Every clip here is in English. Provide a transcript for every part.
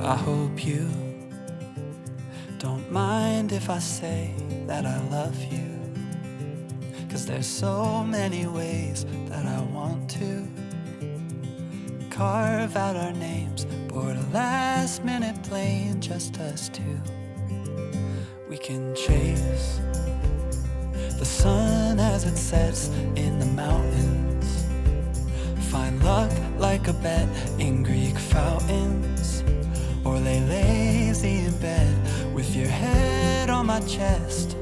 I hope you don't mind if I say that I love you, 'cause there's so many ways that I want to carve out our names, board a last minute plane, just us two. We can chase the sun as it sets in the mountains, find luck like a bet in Greek fountains, or lay lazy in bed with your head on my chest.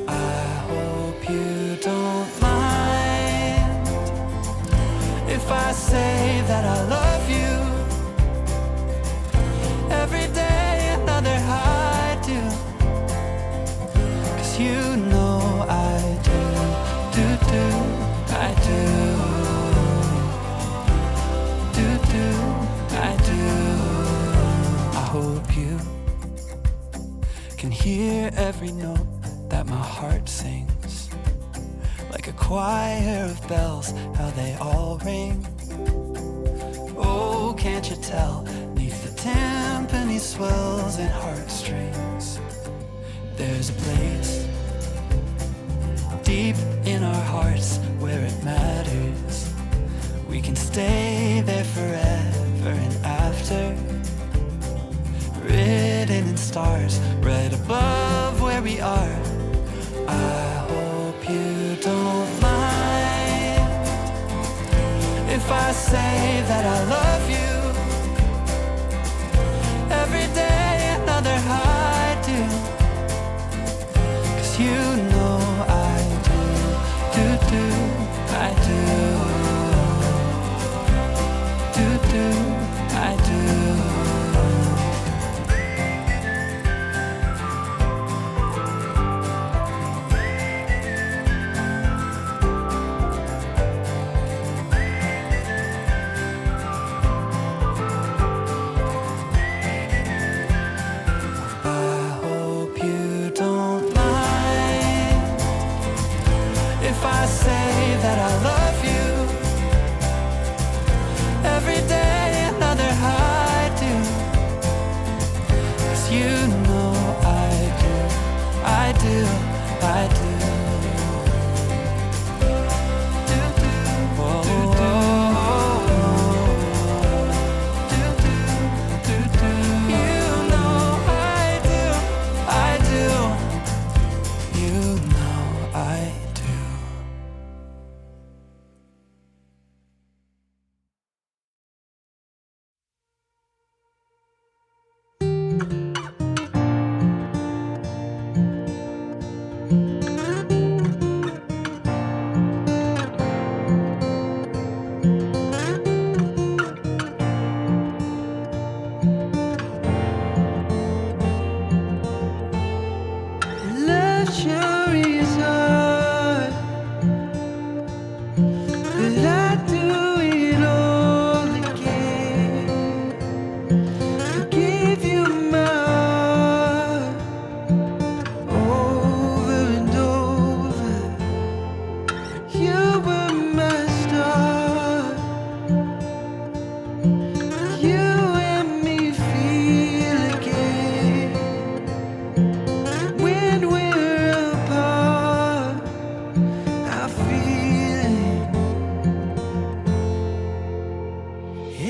I hope you don't mind if I say that I love you. Every day another high do, 'cause you know I do, I do, I do. I hope you can hear every note that my heart sings, like a choir of bells, how they all ring. Oh, can't you tell, neath the timpani swells and heartstrings, there's a place deep in our hearts where it matters. We can stay there forever and after, written in stars right above where we are. I hope you don't mind if I say that I love you. Every day another high do, 'cause you know I do, I do, I do.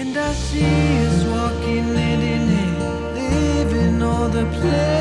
And I see us walking hand in hand, living all the plans.